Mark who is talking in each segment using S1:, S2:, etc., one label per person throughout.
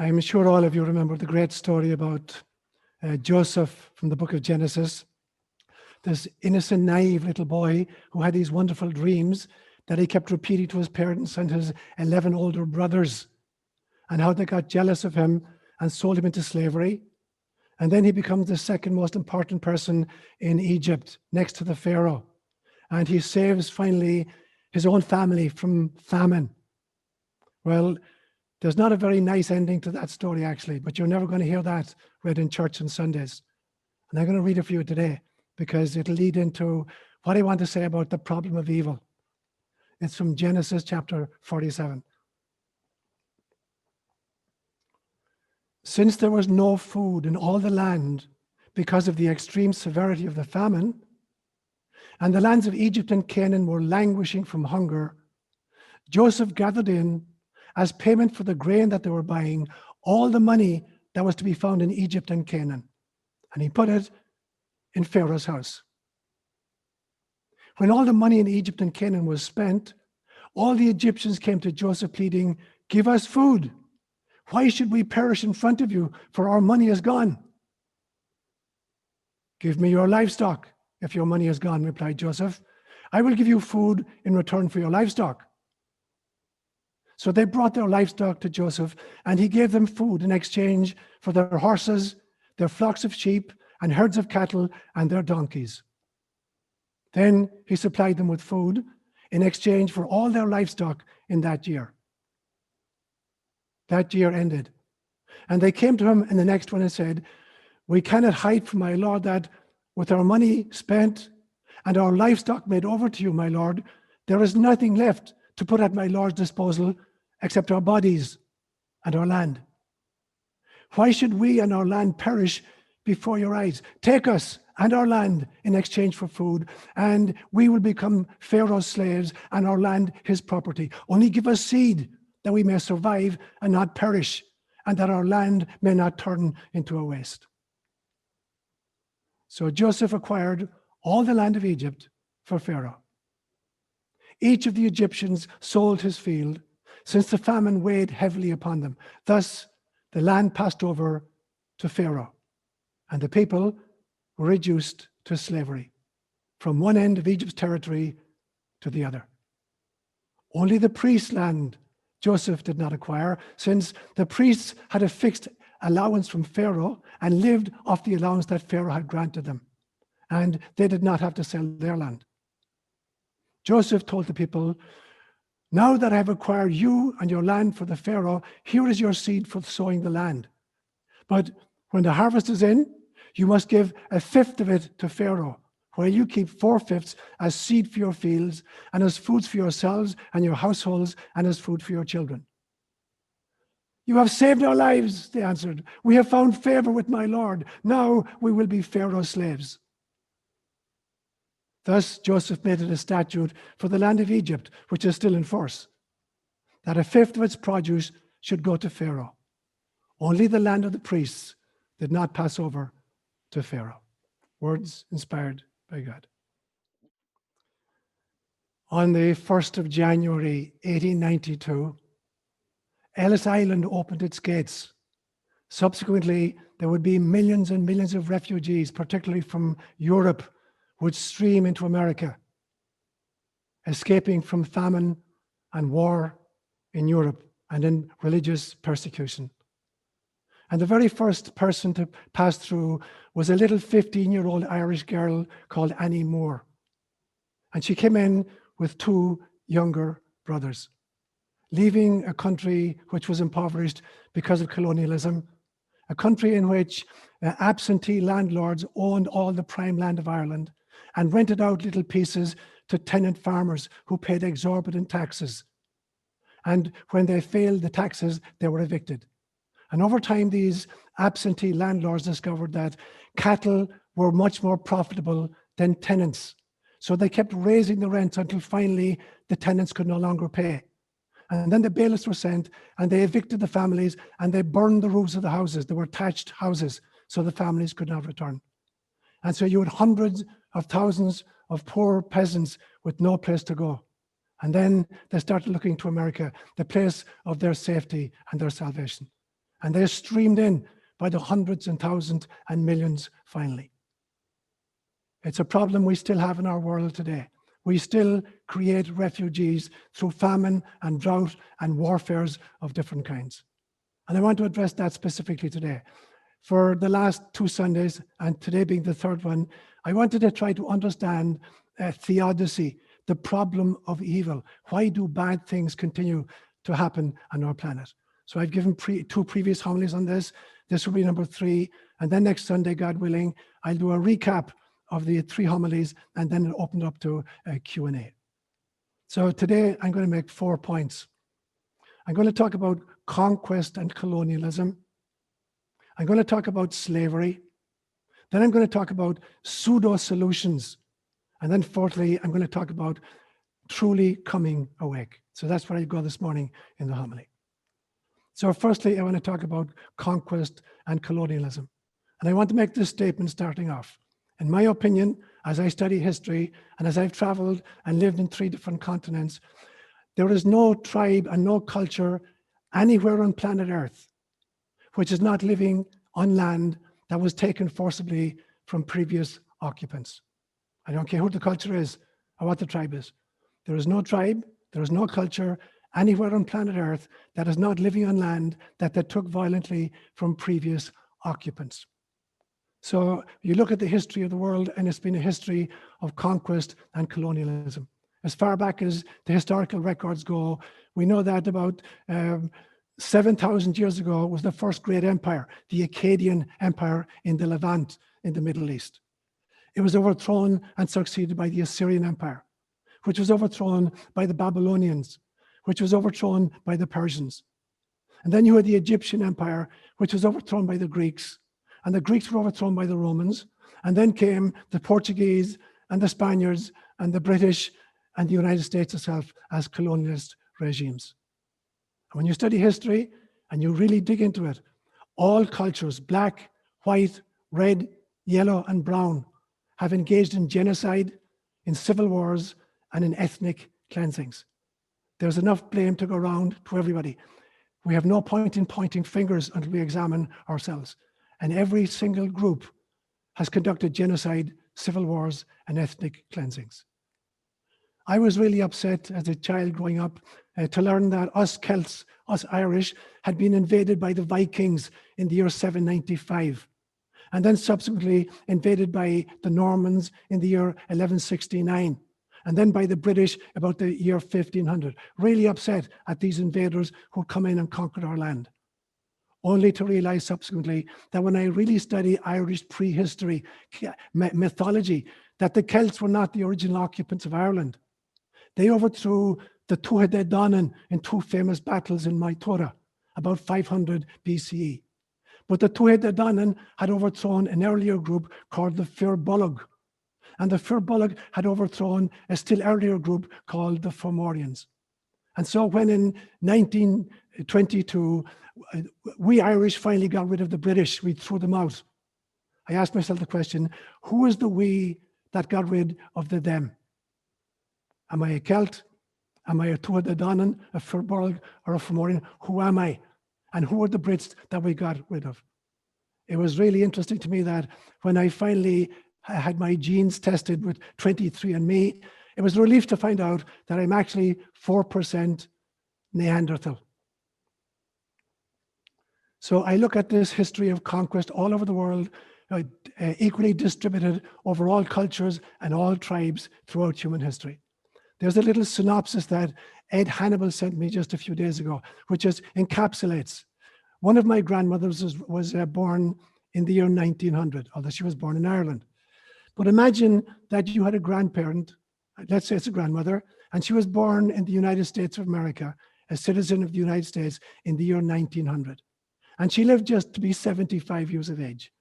S1: I'm sure all of you remember the great story about Joseph from the book of Genesis, this innocent, naive little boy who had these wonderful dreams that he kept repeating to his parents and his 11 older brothers, and how they got jealous of him and sold him into slavery. And then he becomes the second most important person in Egypt, next to the Pharaoh. And he saves finally his own family from famine. Well, there's not a very nice ending to that story, actually, but you're never going to hear that read in church on Sundays. And I'm going to read it for you today because it'll lead into what I want to say about the problem of evil. It's from Genesis chapter 47. Since there was no food in all the land because of the extreme severity of the famine, and the lands of Egypt and Canaan were languishing from hunger, Joseph gathered in, as payment for the grain that they were buying, all the money that was to be found in Egypt and Canaan, and he put it in Pharaoh's house. When all the money in Egypt and Canaan was spent, all the Egyptians came to Joseph pleading, "Give us food. Why should we perish in front of you, for our money is gone?" "Give me your livestock if your money is gone," replied Joseph. "I will give you food in return for your livestock." So they brought their livestock to Joseph, and he gave them food in exchange for their horses, their flocks of sheep, and herds of cattle, and their donkeys. Then he supplied them with food in exchange for all their livestock in that year. That year ended, and they came to him in the next one and said, "We cannot hide from my lord that with our money spent and our livestock made over to you, my lord, there is nothing left to put at my lord's disposal except our bodies and our land. Why should we and our land perish before your eyes? Take us and our land in exchange for food, and we will become Pharaoh's slaves and our land his property. Only give us seed that we may survive and not perish, and that our land may not turn into a waste." So Joseph acquired all the land of Egypt for Pharaoh. Each of the Egyptians sold his field, since the famine weighed heavily upon them. Thus, the land passed over to Pharaoh, and the people were reduced to slavery, from one end of Egypt's territory to the other. Only the priest's land Joseph did not acquire, since the priests had a fixed allowance from Pharaoh and lived off the allowance that Pharaoh had granted them, and they did not have to sell their land. Joseph told the people, "Now that I have acquired you and your land for the Pharaoh, here is your seed for sowing the land. But when the harvest is in, you must give a fifth of it to Pharaoh, while you keep 4/5 as seed for your fields and as foods for yourselves and your households and as food for your children." "You have saved our lives," they answered. "We have found favor with my Lord. Now we will be Pharaoh's slaves." Thus Joseph made it a statute for the land of Egypt, which is still in force, that a fifth of its produce should go to Pharaoh. Only the land of the priests did not pass over to Pharaoh. Words inspired by God. On the 1st of January, 1892, Ellis Island opened its gates. Subsequently, there would be millions and millions of refugees, particularly from Europe, would stream into America, escaping from famine and war in Europe and in religious persecution. And the very first person to pass through was a little 15-year-old Irish girl called Annie Moore. And she came in with 2 younger brothers, leaving a country which was impoverished because of colonialism, a country in which absentee landlords owned all the prime land of Ireland and rented out little pieces to tenant farmers who paid exorbitant taxes. And when they failed the taxes, they were evicted. And over time, these absentee landlords discovered that cattle were much more profitable than tenants. So they kept raising the rents until finally the tenants could no longer pay. And then the bailiffs were sent and they evicted the families and they burned the roofs of the houses. They were thatched houses so the families could not return. And so you had hundreds of thousands of poor peasants with no place to go. And then they started looking to America, the place of their safety and their salvation. And they're streamed in by the hundreds and thousands and millions finally. It's a problem we still have in our world today. We still create refugees through famine and drought and warfares of different kinds. And I want to address that specifically today. For the last 2 Sundays, and today being the third one, I wanted to try to understand theodicy, the problem of evil. Why do bad things continue to happen on our planet? So I've given 2 previous homilies on this. This will be number 3. And then next Sunday, God willing, I'll do a recap of the 3 homilies and then it'll open up to a Q&A. So today I'm going to make 4 points. I'm going to talk about conquest and colonialism. I'm going to talk about slavery. Then I'm going to talk about pseudo-solutions. And then fourthly, I'm going to talk about truly coming awake. So that's where I go this morning in the homily. So firstly, I want to talk about conquest and colonialism. And I want to make this statement starting off. In my opinion, as I study history and as I've traveled and lived in 3 different continents, there is no tribe and no culture anywhere on planet Earth which is not living on land that was taken forcibly from previous occupants. I don't care who the culture is or what the tribe is. There is no tribe, there is no culture anywhere on planet Earth that is not living on land that they took violently from previous occupants. So you look at the history of the world and it's been a history of conquest and colonialism. As far back as the historical records go, we know that about 7,000 years ago was the first great empire, the Akkadian Empire in the Levant in the Middle East. It was overthrown and succeeded by the Assyrian Empire, which was overthrown by the Babylonians, which was overthrown by the Persians. And then you had the Egyptian Empire, which was overthrown by the Greeks, and the Greeks were overthrown by the Romans. And then came the Portuguese and the Spaniards and the British and the United States itself as colonialist regimes. And when you study history and you really dig into it, all cultures, black, white, red, yellow, and brown, have engaged in genocide, in civil wars, and in ethnic cleansings. There's enough blame to go around to everybody. We have no point in pointing fingers until we examine ourselves. And every single group has conducted genocide, civil wars, and ethnic cleansings. I was really upset as a child growing up to learn that us Celts, us Irish, had been invaded by the Vikings in the year 795, and then subsequently invaded by the Normans in the year 1169, and then by the British about the year 1500. Really upset at these invaders who come in and conquered our land. Only to realize subsequently that when I really study Irish prehistory, mythology, that the Celts were not the original occupants of Ireland. They overthrew the Tuatha Dé Danann in 2 famous battles in Maithora, about 500 BCE. But the Tuatha Dé Danann had overthrown an earlier group called the Fir Bolg, and the Fir Bolg had overthrown a still earlier group called the Fomorians. And so when in 1922, we Irish finally got rid of the British, we threw them out. I asked myself the question, who is the we that got rid of the them? Am I a Celt? Am I a Tuatha Dé Danann, a Fir Bolg, or a Fomorian? Who am I? And who are the Brits that we got rid of? It was really interesting to me that when I finally had my genes tested with 23andMe, it was a relief to find out that I'm actually 4% Neanderthal. So I look at this history of conquest all over the world, equally distributed over all cultures and all tribes throughout human history. There's a little synopsis that Ed Hannibal sent me just a few days ago, which just encapsulates. One of my grandmothers was born in the year 1900, although she was born in Ireland. But imagine that you had a grandparent, let's say it's a grandmother, and she was born in the United States of America, a citizen of the United States in the year 1900. And she lived just to be 75 years of age.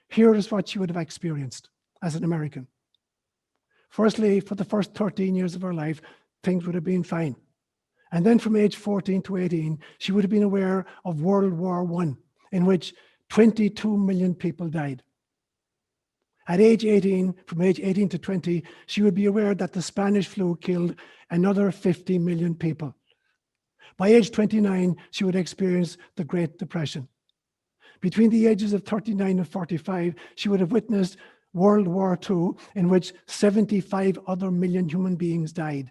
S1: Here is what she would have experienced as an American. Firstly, for the first 13 years of her life, things would have been fine. And then from age 14 to 18, she would have been aware of World War I, in which 22 million people died. At age 18, from age 18 to 20, she would be aware that the Spanish flu killed another 50 million people. By age 29, she would experience the Great Depression. Between the ages of 39 and 45, she would have witnessed World War II, in which 75 other million human beings died.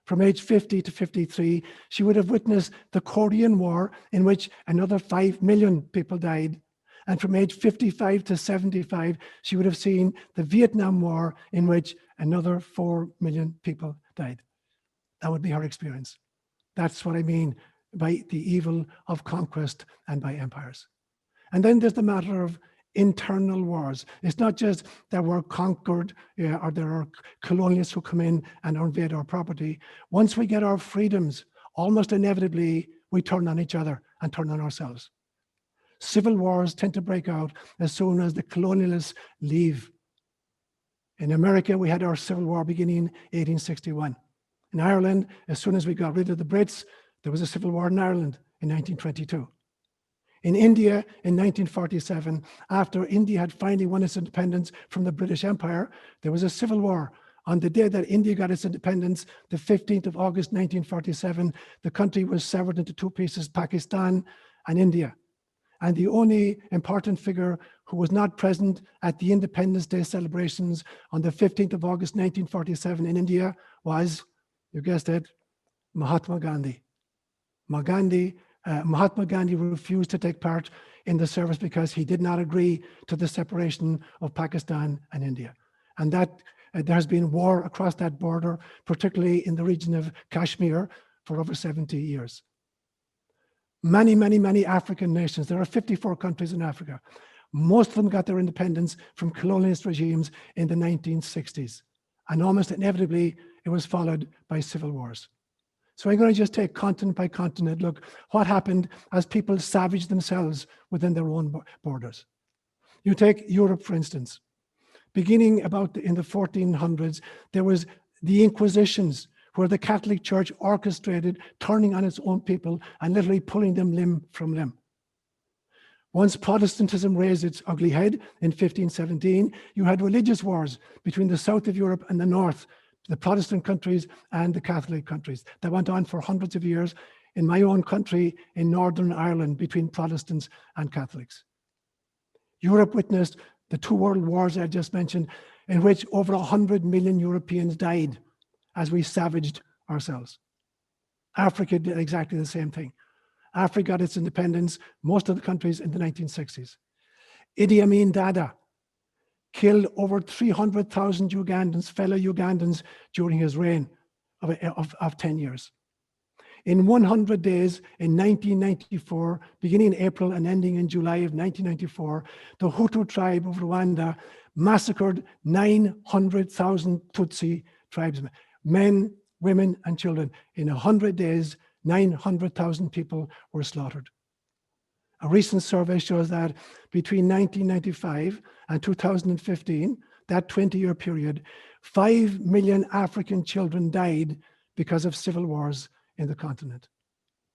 S1: From age 50 to 53, she would have witnessed the Korean War, in which another 5 million people died. And from age 55 to 75, she would have seen the Vietnam War, in which another 4 million people died. That would be her experience. That's what I mean by the evil of conquest and by empires. And then there's the matter of internal wars. It's not just that we're conquered or there are colonialists who come in and invade our property. Once we get our freedoms, almost inevitably, we turn on each other and turn on ourselves. Civil wars tend to break out as soon as the colonialists leave. In America, we had our Civil War beginning in 1861. In Ireland, as soon as we got rid of the Brits, there was a civil war in Ireland in 1922. In India in 1947, after India had finally won its independence from the British Empire, there was a civil war. On the day that India got its independence, the 15th of August 1947, the country was severed into two pieces, Pakistan and India. And the only important figure who was not present at the Independence Day celebrations on the 15th of August 1947 in India was, you guessed it, Mahatma Gandhi. Mahatma Gandhi refused to take part in the service because he did not agree to the separation of Pakistan and India. And that there has been war across that border, particularly in the region of Kashmir, for over 70 years. Many African nations, there are 54 countries in Africa. Most of them got their independence from colonialist regimes in the 1960s. And almost inevitably, it was followed by civil wars. So I'm going to just take continent by continent, look what happened as people savaged themselves within their own borders. You take Europe, for instance. Beginning about in the 1400s, there was the Inquisitions, where the Catholic Church orchestrated turning on its own people and literally pulling them limb from limb. Once Protestantism raised its ugly head in 1517, you had religious wars between the south of Europe and the north, the Protestant countries and the Catholic countries, that went on for hundreds of years in my own country, in Northern Ireland, between Protestants and Catholics. Europe witnessed the two world wars I just mentioned, in which over 100 million Europeans died as we savaged ourselves. Africa did exactly the same thing. Africa got its independence, most of the countries, in the 1960s. Idi Amin Dada killed over 300,000 Ugandans, fellow Ugandans, during his reign of 10 years. In 100 days, in 1994, beginning in April and ending in July of 1994, the Hutu tribe of Rwanda massacred 900,000 Tutsi tribesmen, men, women, and children. In 100 days, 900,000 people were slaughtered. A recent survey shows that between 1995 and 2015, that 20-year period, 5 million African children died because of civil wars in the continent.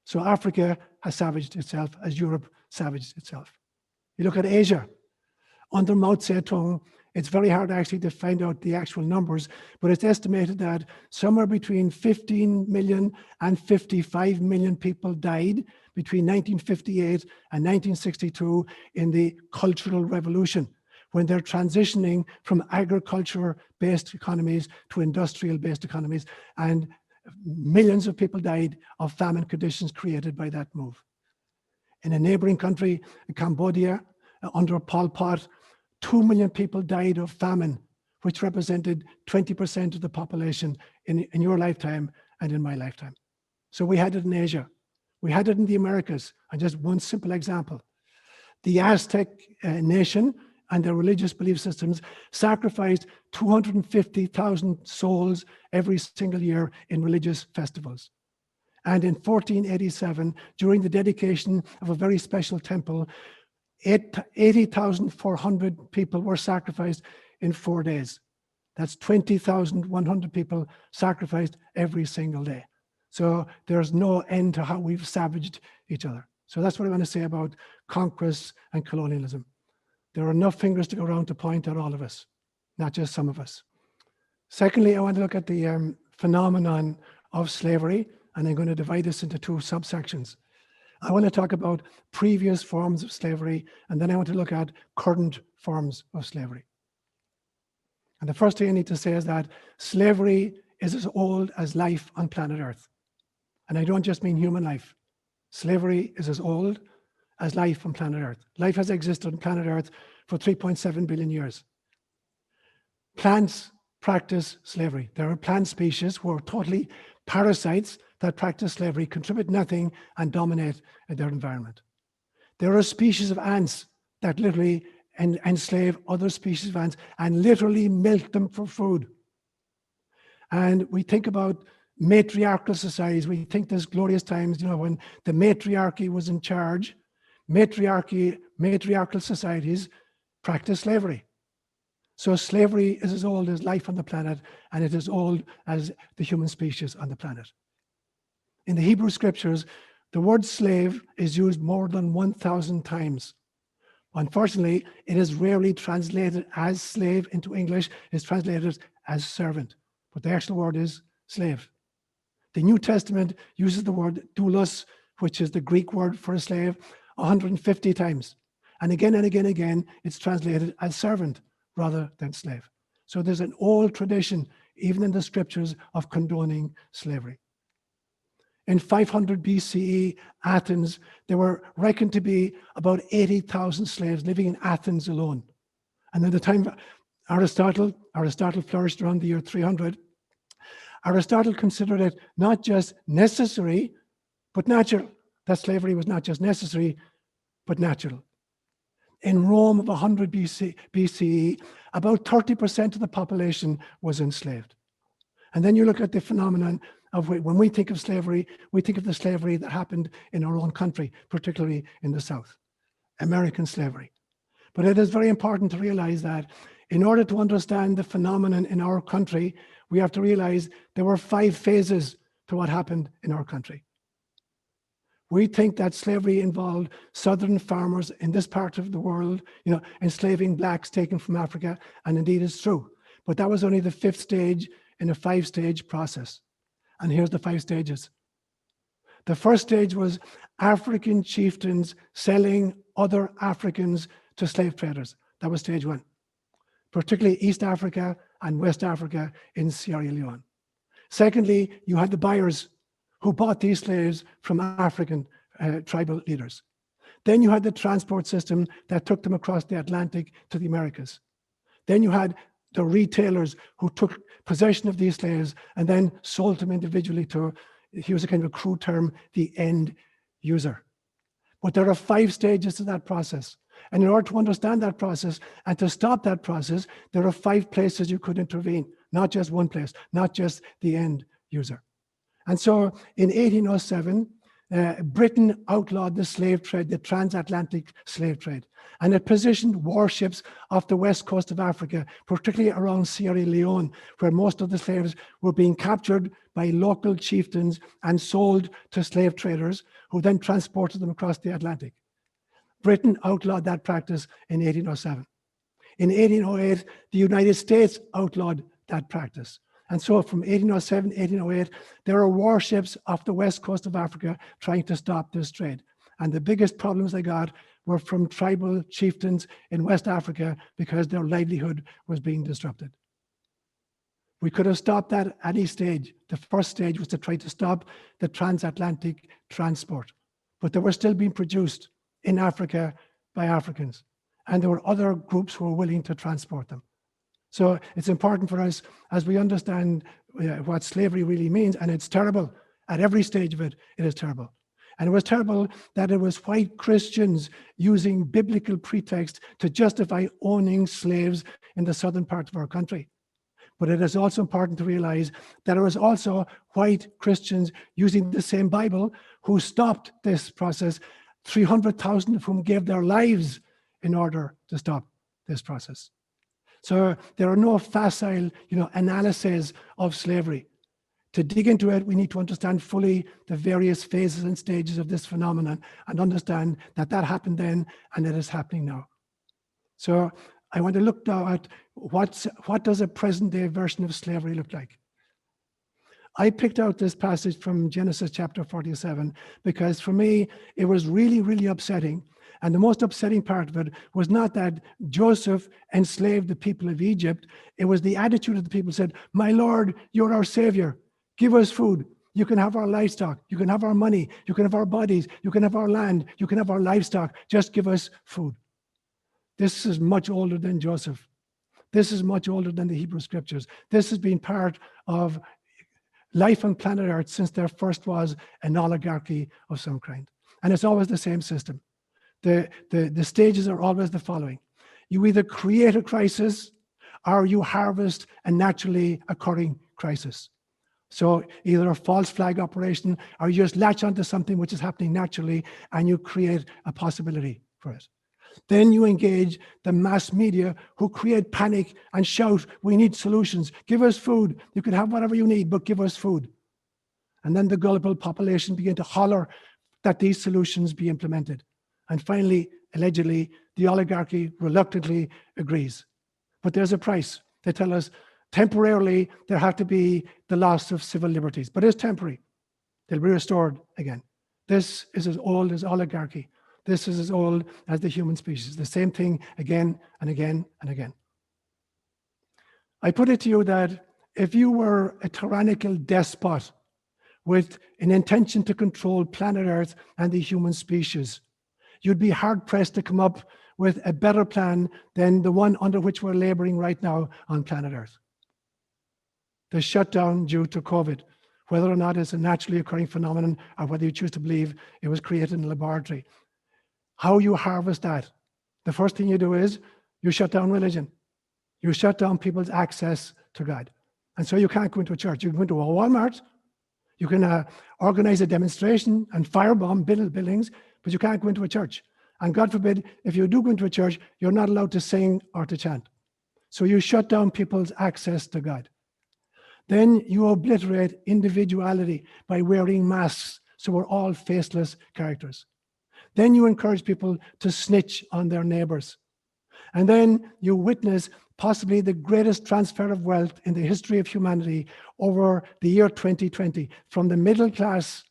S1: So Africa has savaged itself as Europe savaged itself. You look at Asia. Under Mao Zedong, it's very hard actually to find out the actual numbers, but it's estimated that somewhere between 15 million and 55 million people died between 1958 and 1962 in the Cultural Revolution, when they're transitioning from agriculture-based economies to industrial-based economies, and millions of people died of famine conditions created by that move. In a neighboring country, Cambodia, under Pol Pot, 2 million people died of famine, which represented 20% of the population in your lifetime and in my lifetime. So we had it in Asia. We had it in the Americas. And just one simple example. The Aztec nation and their religious belief systems sacrificed 250,000 souls every single year in religious festivals. And in 1487, during the dedication of a very special temple, 80,400 people were sacrificed in 4 days. That's 20,100 people sacrificed every single day. So there's no end to how we've savaged each other. So that's what I want to say about conquest and colonialism. There are enough fingers to go around to point at all of us, not just some of us. Secondly, I want to look at the phenomenon of slavery, and I'm going to divide this into two subsections. I want to talk about previous forms of slavery, and then I want to look at current forms of slavery. And the first thing I need to say is that slavery is as old as life on planet Earth. And I don't just mean human life. Slavery is as old as life on planet Earth. Life has existed on planet Earth for 3.7 billion years. Plants practice slavery. There are plant species who are totally parasites that practice slavery, contribute nothing, and dominate their environment. There are species of ants that literally enslave other species of ants and literally milk them for food. And we think about matriarchal societies. We think there's glorious times, when the matriarchy was in charge. Matriarchal societies practice slavery. So slavery is as old as life on the planet, and it is old as the human species on the planet. In the Hebrew scriptures, the word slave is used more than 1,000 times. Unfortunately, it is rarely translated as slave into English. It's translated as servant, but the actual word is slave. The New Testament uses the word doulos, which is the Greek word for a slave, 150 times. And again, it's translated as servant rather than slave. So there's an old tradition, even in the scriptures, of condoning slavery. In 500 BCE, Athens, there were reckoned to be about 80,000 slaves living in Athens alone. And at the time Aristotle flourished around the year 300, Aristotle considered it not just necessary, but natural. That slavery was not just necessary, but natural. In Rome of 100 BCE, about 30% of the population was enslaved. And then you look at the phenomenon of when we think of slavery, we think of the slavery that happened in our own country, particularly in the South, American slavery. But it is very important to realize that in order to understand the phenomenon in our country, we have to realize there were 5 phases to what happened in our country. We think that slavery involved southern farmers in this part of the world, enslaving blacks taken from Africa, and indeed it's true. But that was only the 5th stage in a 5-stage process. And here's the 5 stages. The first stage was African chieftains selling other Africans to slave traders. That was stage 1, particularly East Africa and West Africa in Sierra Leone. Secondly, you had the buyers who bought these slaves from African tribal leaders. Then you had the transport system that took them across the Atlantic to the Americas. Then you had the retailers who took possession of these slaves and then sold them individually to, here's a kind of a crude term, the end user. But there are 5 stages to that process. And in order to understand that process and to stop that process, there are 5 places you could intervene, not just one place, not just the end user. And so in 1807, Britain outlawed the slave trade, the transatlantic slave trade, and it positioned warships off the west coast of Africa, particularly around Sierra Leone, where most of the slaves were being captured by local chieftains and sold to slave traders, who then transported them across the Atlantic. Britain outlawed that practice in 1807. In 1808, the United States outlawed that practice. And so from 1807, 1808, there are warships off the west coast of Africa trying to stop this trade. And the biggest problems they got were from tribal chieftains in West Africa because their livelihood was being disrupted. We could have stopped that at any stage. The first stage was to try to stop the transatlantic transport. But they were still being produced in Africa by Africans. And there were other groups who were willing to transport them. So it's important for us, as we understand what slavery really means, and it's terrible. At every stage of it, it is terrible. And it was terrible that it was white Christians using biblical pretext to justify owning slaves in the southern part of our country. But it is also important to realize that it was also white Christians using the same Bible who stopped this process, 300,000 of whom gave their lives in order to stop this process. So there are no facile, analyses of slavery. To dig into it, we need to understand fully the various phases and stages of this phenomenon and understand that that happened then and it is happening now. So I want to look now at what does a present-day version of slavery look like. I picked out this passage from Genesis chapter 47 because for me, it was really, really upsetting. And the most upsetting part of it was not that Joseph enslaved the people of Egypt. It was the attitude of the people said, "My Lord, you're our savior. Give us food. You can have our livestock. You can have our money. You can have our bodies. You can have our land. You can have our livestock. Just give us food." This is much older than Joseph. This is much older than the Hebrew scriptures. This has been part of life on planet Earth since there first was an oligarchy of some kind. And it's always the same system. The stages are always the following. You either create a crisis or you harvest a naturally occurring crisis. So either a false flag operation or you just latch onto something which is happening naturally and you create a possibility for it. Then you engage the mass media who create panic and shout, "We need solutions. Give us food. You can have whatever you need, but give us food." And then the gullible population begin to holler that these solutions be implemented. And finally, allegedly, the oligarchy reluctantly agrees. But there's a price. They tell us temporarily there have to be the loss of civil liberties, but it's temporary. They'll be restored again. This is as old as oligarchy. This is as old as the human species. The same thing again and again and again. I put it to you that if you were a tyrannical despot with an intention to control planet Earth and the human species, you'd be hard-pressed to come up with a better plan than the one under which we're laboring right now on planet Earth. The shutdown due to COVID, whether or not it's a naturally occurring phenomenon or whether you choose to believe it was created in a laboratory. How you harvest that, the first thing you do is you shut down religion. You shut down people's access to God. And so you can't go into a church. You can go into a Walmart. You can organize a demonstration and firebomb buildings, but you can't go into a church. And God forbid, if you do go into a church, you're not allowed to sing or to chant. So you shut down people's access to God. Then you obliterate individuality by wearing masks, so we're all faceless characters. Then you encourage people to snitch on their neighbors. And then you witness possibly the greatest transfer of wealth in the history of humanity over the year 2020, from the middle class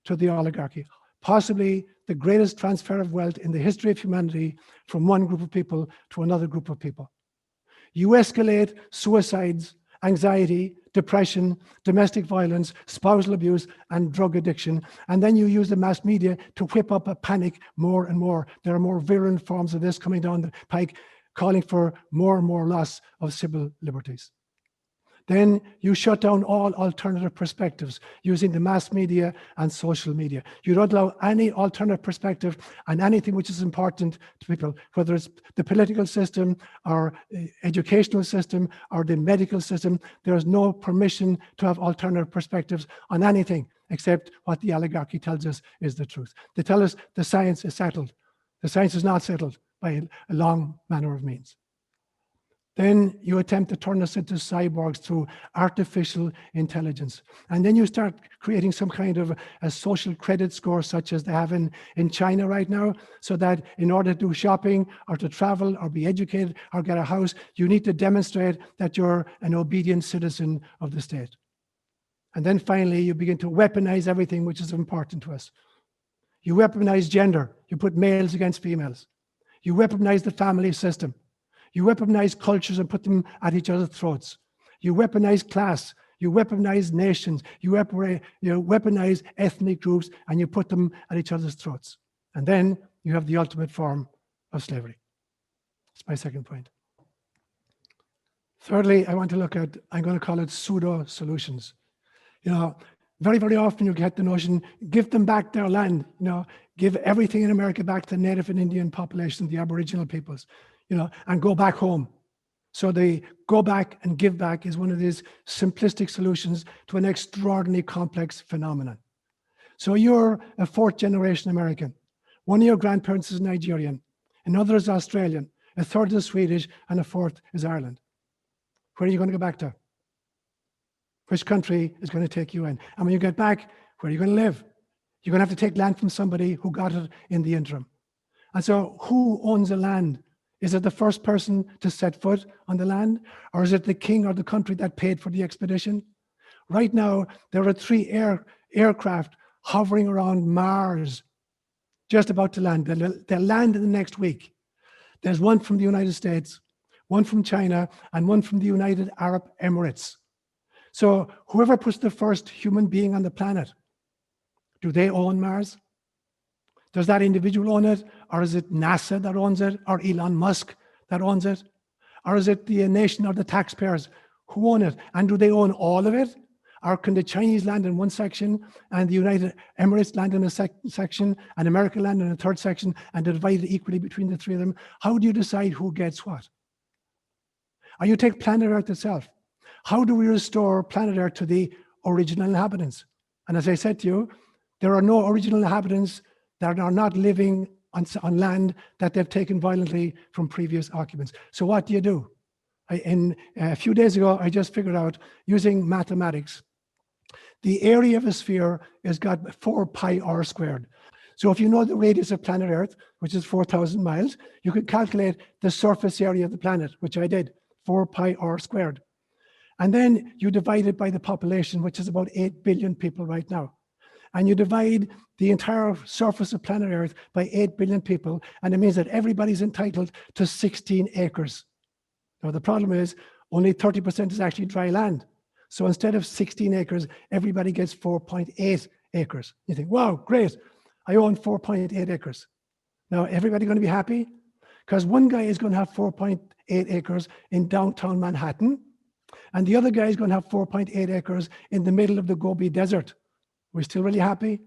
S1: to the oligarchy. Possibly the greatest transfer of wealth in the history of humanity from one group of people to another group of people. You escalate suicides, anxiety, depression, domestic violence, spousal abuse, and drug addiction. And then you use the mass media to whip up a panic more and more. There are more virulent forms of this coming down the pike, calling for more and more loss of civil liberties. Then you shut down all alternative perspectives using the mass media and social media. You don't allow any alternative perspective on anything which is important to people, whether it's the political system or educational system or the medical system. There is no permission to have alternative perspectives on anything except what the oligarchy tells us is the truth. They tell us the science is settled. The science is not settled by a long manner of means. Then you attempt to turn us into cyborgs through artificial intelligence. And then you start creating some kind of a social credit score, such as they have in China right now, so that in order to do shopping or to travel or be educated or get a house, you need to demonstrate that you're an obedient citizen of the state. And then finally, you begin to weaponize everything which is important to us. You weaponize gender. You put males against females. You weaponize the family system. You weaponize cultures and put them at each other's throats. You weaponize class. You weaponize nations. You weaponize ethnic groups, and you put them at each other's throats. And then you have the ultimate form of slavery. That's my second point. Thirdly, I want to look at, I'm going to call it pseudo-solutions. Very, very often you get the notion, give them back their land, give everything in America back to the Native and Indian population, the Aboriginal peoples. And go back home. So the go back and give back is one of these simplistic solutions to an extraordinarily complex phenomenon. So you're a fourth generation American. One of your grandparents is Nigerian, another is Australian, a third is Swedish, and a fourth is Ireland. Where are you going to go back to? Which country is going to take you in? And when you get back, where are you going to live? You're going to have to take land from somebody who got it in the interim. And so who owns the land? Is it the first person to set foot on the land? Or is it the king or the country that paid for the expedition? Right now, there are 3 aircraft hovering around Mars, just about to land. They'll land in the next week. There's one from the United States, one from China, and one from the United Arab Emirates. So whoever puts the first human being on the planet, do they own Mars? Does that individual own it? Or is it NASA that owns it? Or Elon Musk that owns it? Or is it the nation or the taxpayers who own it? And do they own all of it? Or can the Chinese land in one section and the United Emirates land in a section and America land in a third section and they're divided equally between the 3 of them? How do you decide who gets what? Or you take planet Earth itself. How do we restore planet Earth to the original inhabitants? And as I said to you, there are no original inhabitants that are not living on land that they've taken violently from previous occupants. So what do? A few days ago, I just figured out, using mathematics, the area of a sphere has got 4 pi r squared. So if you know the radius of planet Earth, which is 4,000 miles, you could calculate the surface area of the planet, which I did, 4 pi r squared. And then you divide it by the population, which is about 8 billion people right now. And you divide the entire surface of planet Earth by 8 billion people, and it means that everybody's entitled to 16 acres. Now, the problem is only 30% is actually dry land. So instead of 16 acres, everybody gets 4.8 acres. You think, wow, great. I own 4.8 acres. Now, everybody going to be happy? Because one guy is going to have 4.8 acres in downtown Manhattan, and the other guy is going to have 4.8 acres in the middle of the Gobi Desert. We're still really happy?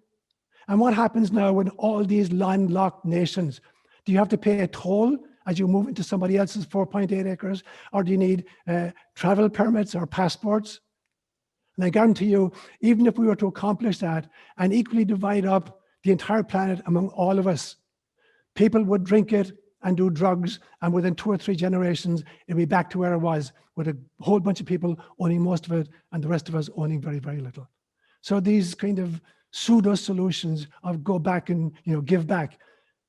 S1: And what happens now when all these landlocked nations, do you have to pay a toll as you move into somebody else's 4.8 acres? Or do you need travel permits or passports? And I guarantee you, even if we were to accomplish that and equally divide up the entire planet among all of us, people would drink it and do drugs, and within 2 or 3 generations, it'll be back to where it was, with a whole bunch of people owning most of it and the rest of us owning very, very little. So these kind of pseudo-solutions of go back and give back,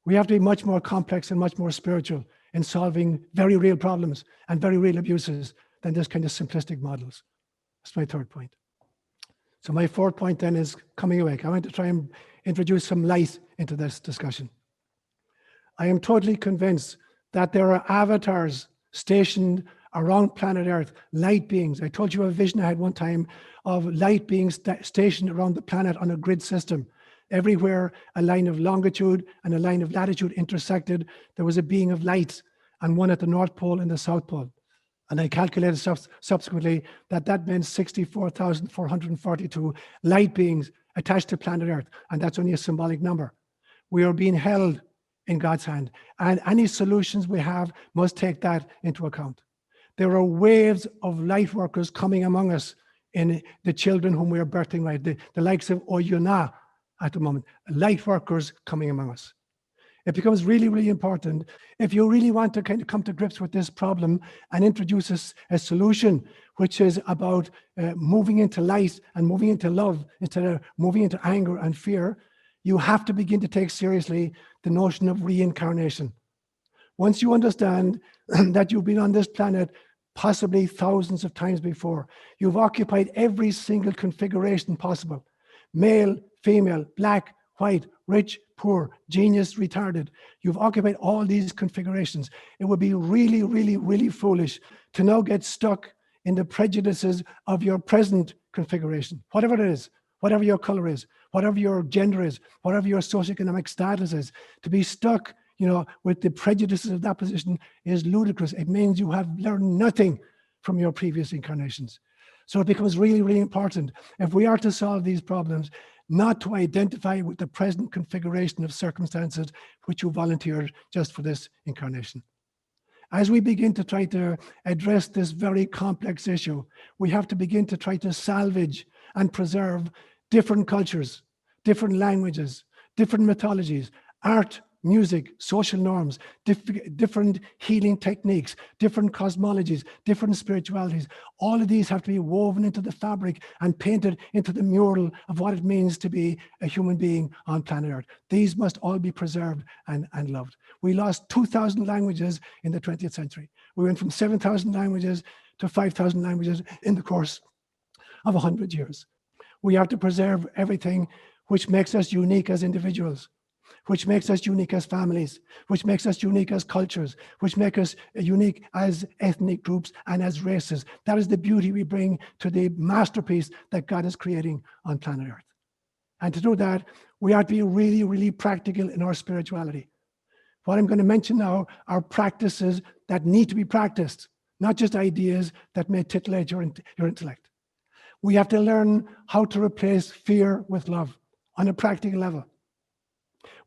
S1: we have to be much more complex and much more spiritual in solving very real problems and very real abuses than this kind of simplistic models. That's my 3rd point. So my 4th point then is coming awake. I want to try and introduce some light into this discussion. I am totally convinced that there are avatars stationed around planet Earth, light beings. I told you a vision I had one time of light beings stationed around the planet on a grid system. Everywhere a line of longitude and a line of latitude intersected, there was a being of light, and one at the North Pole and the South Pole. And I calculated subsequently that meant 64,442 light beings attached to planet Earth, and that's only a symbolic number. We are being held in God's hand, and any solutions we have must take that into account. There are waves of light workers coming among us in the children whom we are birthing, right? The likes of Oyuna at the moment, light workers coming among us. It becomes really, really important if you really want to kind of come to grips with this problem and introduce a solution, which is about moving into light and moving into love instead of moving into anger and fear. You have to begin to take seriously the notion of reincarnation. Once you understand that you've been on this planet possibly thousands of times before, you've occupied every single configuration possible: male, female, black, white, rich, poor, genius, retarded. You've occupied all these configurations. It would be really, really, really foolish to now get stuck in the prejudices of your present configuration, whatever it is, whatever your color is, whatever your gender is, whatever your socioeconomic status is. To be stuck, with the prejudices of that position is ludicrous. It means you have learned nothing from your previous incarnations. So it becomes really, really important, if we are to solve these problems, not to identify with the present configuration of circumstances which you volunteered just for this incarnation. As we begin to try to address this very complex issue, we have to begin to try to salvage and preserve different cultures, different languages, different mythologies, art, music, social norms, different healing techniques, different cosmologies, different spiritualities. All of these have to be woven into the fabric and painted into the mural of what it means to be a human being on planet Earth. These must all be preserved and loved. We lost 2,000 languages in the 20th century. We went from 7,000 languages to 5,000 languages in the course of 100 years. We have to preserve everything which makes us unique as individuals, which makes us unique as families, which makes us unique as cultures, which make us unique as ethnic groups and as races. That is the beauty we bring to the masterpiece that God is creating on planet Earth. And to do that, we have to be really, really practical in our spirituality. What I'm going to mention now are practices that need to be practiced, not just ideas that may titillate your intellect. We have to learn how to replace fear with love on a practical level.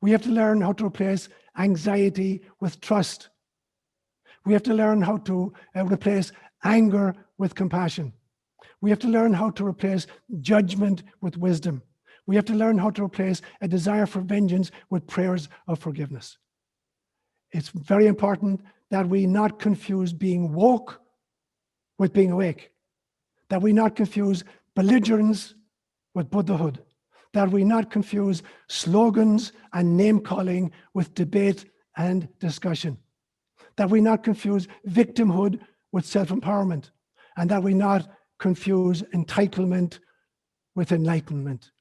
S1: We have to learn how to replace anxiety with trust. We have to learn how to replace anger with compassion. We have to learn how to replace judgment with wisdom. We have to learn how to replace a desire for vengeance with prayers of forgiveness. It's very important that we not confuse being woke with being awake, that we not confuse belligerence with Buddhahood, that we not confuse slogans and name-calling with debate and discussion, that we not confuse victimhood with self-empowerment, and that we not confuse entitlement with enlightenment.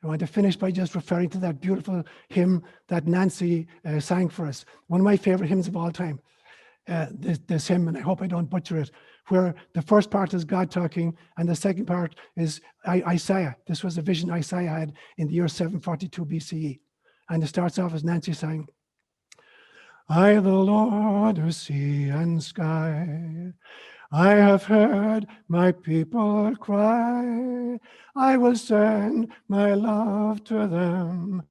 S1: I want to finish by just referring to that beautiful hymn that Nancy sang for us. One of my favorite hymns of all time, this hymn, and I hope I don't butcher it, where the first part is God talking and the second part is Isaiah. This was a vision Isaiah had in the year 742 BCE. And it starts off as Nancy saying, I, the Lord, who sea and sky, I have heard my people cry, I will send my love to them.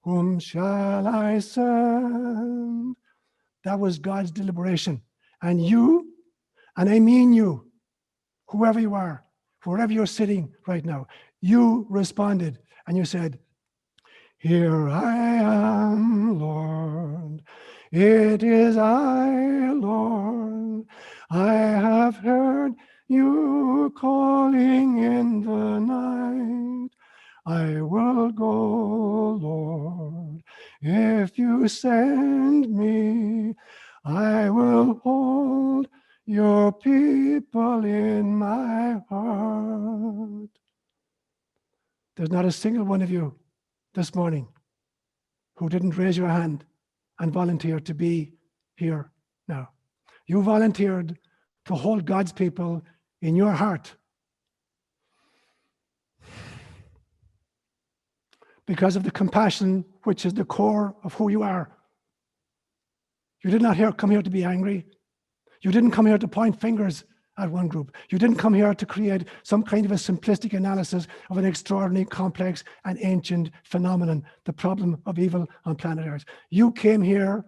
S1: Whom shall I send? That was God's deliberation. And you, and I mean you, whoever you are, wherever you're sitting right now, you responded and you said, here I am, Lord. It is I, Lord. I have heard you calling in the night. I will go, Lord. If you send me, I will hold your people in my heart. There's not a single one of you this morning who didn't raise your hand and volunteer to be here now. You volunteered to hold God's people in your heart because of the compassion which is the core of who you are. You did not come here to be angry. You didn't come here to point fingers at one group. You didn't come here to create some kind of a simplistic analysis of an extraordinarily complex and ancient phenomenon, the problem of evil on planet Earth. You came here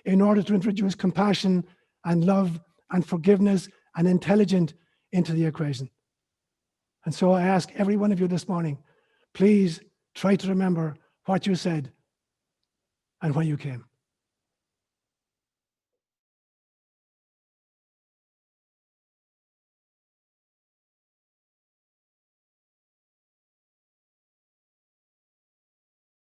S1: in order to introduce compassion and love and forgiveness and intelligence into the equation. And so I ask every one of you this morning, please try to remember what you said and when you came.